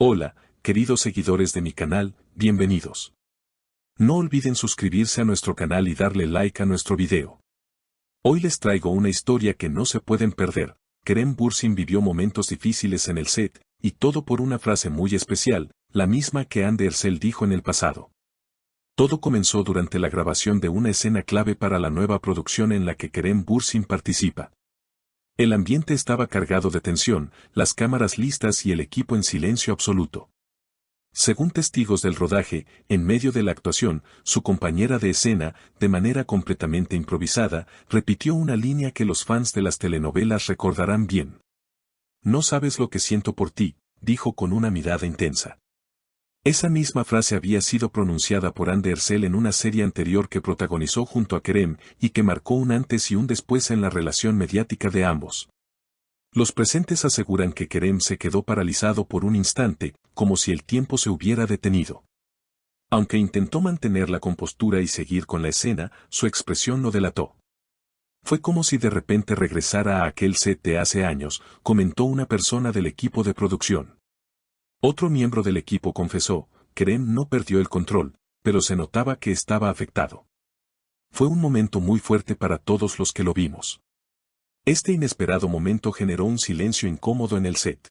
Hola, queridos seguidores de mi canal, bienvenidos. No olviden suscribirse a nuestro canal y darle like a nuestro video. Hoy les traigo una historia que no se pueden perder. Kerem Bürsin vivió momentos difíciles en el set, y todo por una frase muy especial, la misma que Hande Erçel dijo en el pasado. Todo comenzó durante la grabación de una escena clave para la nueva producción en la que Kerem Bürsin participa. El ambiente estaba cargado de tensión, las cámaras listas y el equipo en silencio absoluto. Según testigos del rodaje, en medio de la actuación, su compañera de escena, de manera completamente improvisada, repitió una línea que los fans de las telenovelas recordarán bien. «No sabes lo que siento por ti», dijo con una mirada intensa. Esa misma frase había sido pronunciada por Hande Erçel en una serie anterior que protagonizó junto a Kerem y que marcó un antes y un después en la relación mediática de ambos. Los presentes aseguran que Kerem se quedó paralizado por un instante, como si el tiempo se hubiera detenido. Aunque intentó mantener la compostura y seguir con la escena, su expresión lo delató. Fue como si de repente regresara a aquel set de hace años, comentó una persona del equipo de producción. Otro miembro del equipo confesó, Kerem no perdió el control, pero se notaba que estaba afectado. Fue un momento muy fuerte para todos los que lo vimos. Este inesperado momento generó un silencio incómodo en el set.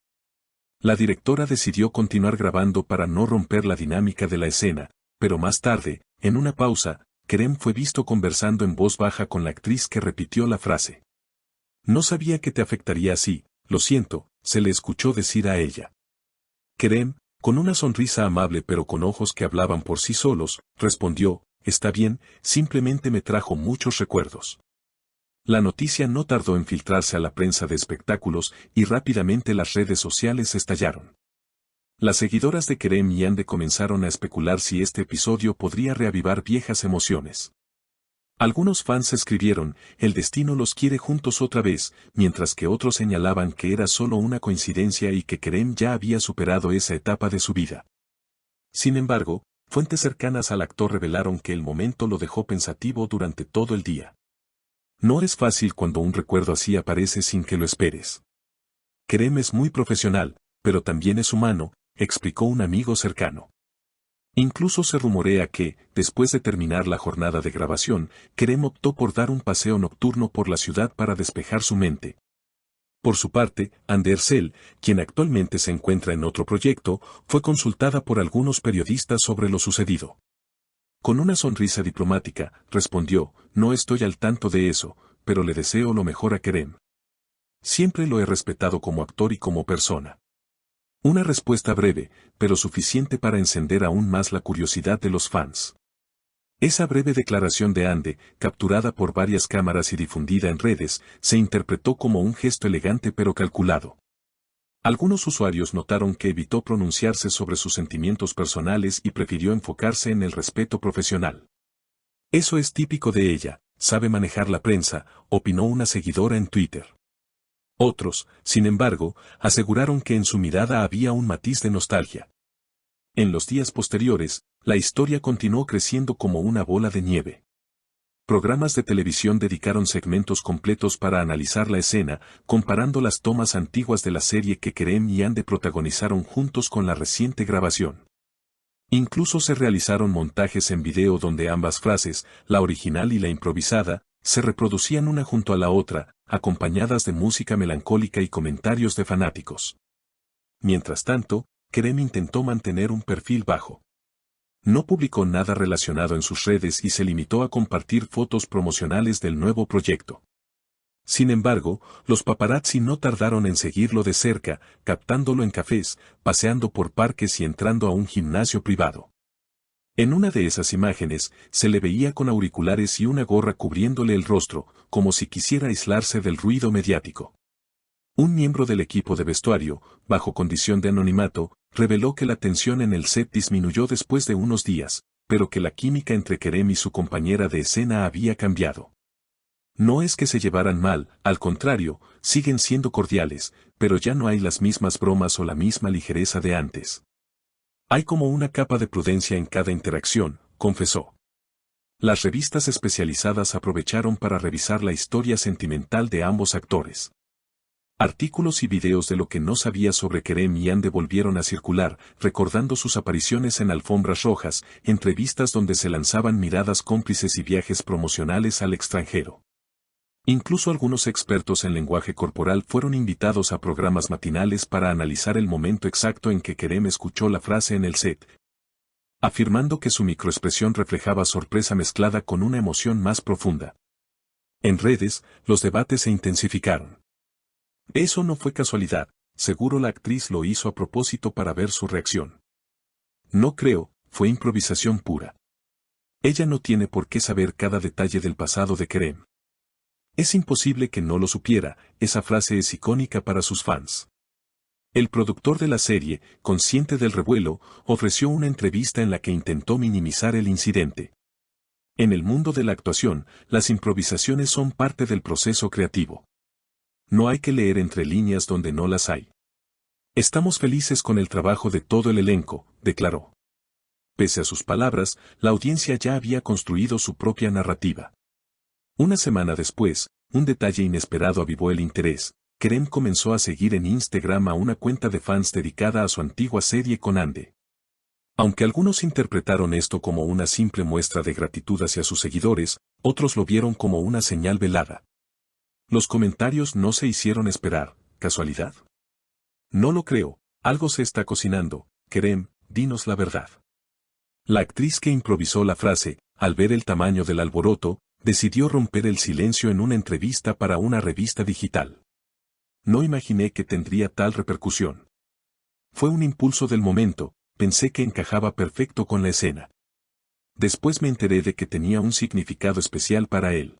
La directora decidió continuar grabando para no romper la dinámica de la escena, pero más tarde, en una pausa, Kerem fue visto conversando en voz baja con la actriz que repitió la frase. «No sabía que te afectaría así, lo siento», se le escuchó decir a ella. Kerem, con una sonrisa amable pero con ojos que hablaban por sí solos, respondió, «Está bien, simplemente me trajo muchos recuerdos». La noticia no tardó en filtrarse a la prensa de espectáculos y rápidamente las redes sociales estallaron. Las seguidoras de Kerem y Hande comenzaron a especular si este episodio podría reavivar viejas emociones. Algunos fans escribieron, «El destino los quiere juntos otra vez», mientras que otros señalaban que era solo una coincidencia y que Kerem ya había superado esa etapa de su vida. Sin embargo, fuentes cercanas al actor revelaron que el momento lo dejó pensativo durante todo el día. No es fácil cuando un recuerdo así aparece sin que lo esperes. Kerem es muy profesional, pero también es humano, explicó un amigo cercano. Incluso se rumorea que, después de terminar la jornada de grabación, Kerem optó por dar un paseo nocturno por la ciudad para despejar su mente. Por su parte, Hande Erçel, quien actualmente se encuentra en otro proyecto, fue consultada por algunos periodistas sobre lo sucedido. Con una sonrisa diplomática, respondió, «No estoy al tanto de eso, pero le deseo lo mejor a Kerem. Siempre lo he respetado como actor y como persona». Una respuesta breve, pero suficiente para encender aún más la curiosidad de los fans. Esa breve declaración de Hande, capturada por varias cámaras y difundida en redes, se interpretó como un gesto elegante pero calculado. Algunos usuarios notaron que evitó pronunciarse sobre sus sentimientos personales y prefirió enfocarse en el respeto profesional. «Eso es típico de ella, sabe manejar la prensa», opinó una seguidora en Twitter. Otros, sin embargo, aseguraron que en su mirada había un matiz de nostalgia. En los días posteriores, la historia continuó creciendo como una bola de nieve. Programas de televisión dedicaron segmentos completos para analizar la escena, comparando las tomas antiguas de la serie que Kerem y Hande protagonizaron juntos con la reciente grabación. Incluso se realizaron montajes en video donde ambas frases, la original y la improvisada, se reproducían una junto a la otra, acompañadas de música melancólica y comentarios de fanáticos. Mientras tanto, Kerem intentó mantener un perfil bajo. No publicó nada relacionado en sus redes y se limitó a compartir fotos promocionales del nuevo proyecto. Sin embargo, los paparazzi no tardaron en seguirlo de cerca, captándolo en cafés, paseando por parques y entrando a un gimnasio privado. En una de esas imágenes, se le veía con auriculares y una gorra cubriéndole el rostro, como si quisiera aislarse del ruido mediático. Un miembro del equipo de vestuario, bajo condición de anonimato, reveló que la tensión en el set disminuyó después de unos días, pero que la química entre Kerem y su compañera de escena había cambiado. No es que se llevaran mal, al contrario, siguen siendo cordiales, pero ya no hay las mismas bromas o la misma ligereza de antes. Hay como una capa de prudencia en cada interacción, confesó. Las revistas especializadas aprovecharon para revisar la historia sentimental de ambos actores. Artículos y videos de lo que no sabía sobre Kerem y Ande volvieron a circular, recordando sus apariciones en alfombras rojas, entrevistas donde se lanzaban miradas cómplices y viajes promocionales al extranjero. Incluso algunos expertos en lenguaje corporal fueron invitados a programas matinales para analizar el momento exacto en que Kerem escuchó la frase en el set, afirmando que su microexpresión reflejaba sorpresa mezclada con una emoción más profunda. En redes, los debates se intensificaron. Eso no fue casualidad, seguro la actriz lo hizo a propósito para ver su reacción. No creo, fue improvisación pura. Ella no tiene por qué saber cada detalle del pasado de Kerem. Es imposible que no lo supiera, esa frase es icónica para sus fans. El productor de la serie, consciente del revuelo, ofreció una entrevista en la que intentó minimizar el incidente. En el mundo de la actuación, las improvisaciones son parte del proceso creativo. No hay que leer entre líneas donde no las hay. Estamos felices con el trabajo de todo el elenco, declaró. Pese a sus palabras, la audiencia ya había construido su propia narrativa. Una semana después, un detalle inesperado avivó el interés. Kerem comenzó a seguir en Instagram a una cuenta de fans dedicada a su antigua serie con Ande. Aunque algunos interpretaron esto como una simple muestra de gratitud hacia sus seguidores, otros lo vieron como una señal velada. Los comentarios no se hicieron esperar, ¿casualidad? No lo creo, algo se está cocinando, Kerem, dinos la verdad. La actriz que improvisó la frase, al ver el tamaño del alboroto, decidió romper el silencio en una entrevista para una revista digital. No imaginé que tendría tal repercusión. Fue un impulso del momento, pensé que encajaba perfecto con la escena. Después me enteré de que tenía un significado especial para él.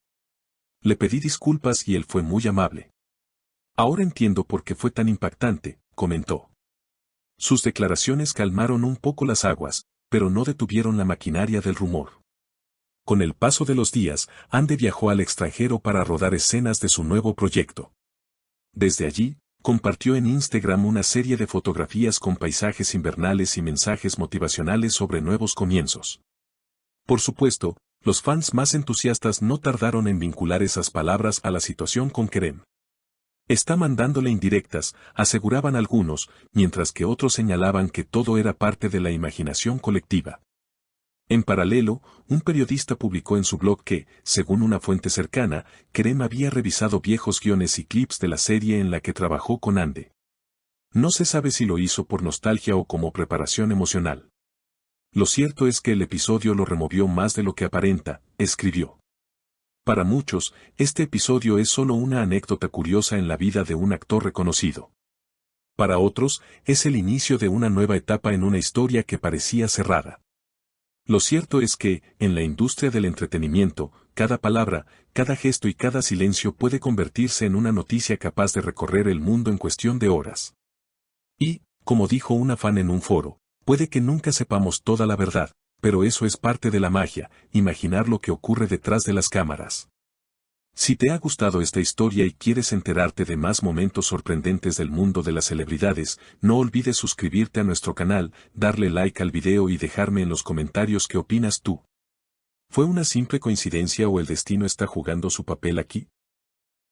Le pedí disculpas y él fue muy amable. Ahora entiendo por qué fue tan impactante, comentó. Sus declaraciones calmaron un poco las aguas, pero no detuvieron la maquinaria del rumor. Con el paso de los días, Ande viajó al extranjero para rodar escenas de su nuevo proyecto. Desde allí, compartió en Instagram una serie de fotografías con paisajes invernales y mensajes motivacionales sobre nuevos comienzos. Por supuesto, los fans más entusiastas no tardaron en vincular esas palabras a la situación con Kerem. Está mandándole indirectas, aseguraban algunos, mientras que otros señalaban que todo era parte de la imaginación colectiva. En paralelo, un periodista publicó en su blog que, según una fuente cercana, Kerem había revisado viejos guiones y clips de la serie en la que trabajó con Ande. No se sabe si lo hizo por nostalgia o como preparación emocional. Lo cierto es que el episodio lo removió más de lo que aparenta, escribió. Para muchos, este episodio es solo una anécdota curiosa en la vida de un actor reconocido. Para otros, es el inicio de una nueva etapa en una historia que parecía cerrada. Lo cierto es que, en la industria del entretenimiento, cada palabra, cada gesto y cada silencio puede convertirse en una noticia capaz de recorrer el mundo en cuestión de horas. Y, como dijo una fan en un foro, puede que nunca sepamos toda la verdad, pero eso es parte de la magia, imaginar lo que ocurre detrás de las cámaras. Si te ha gustado esta historia y quieres enterarte de más momentos sorprendentes del mundo de las celebridades, no olvides suscribirte a nuestro canal, darle like al video y dejarme en los comentarios qué opinas tú. ¿Fue una simple coincidencia o el destino está jugando su papel aquí?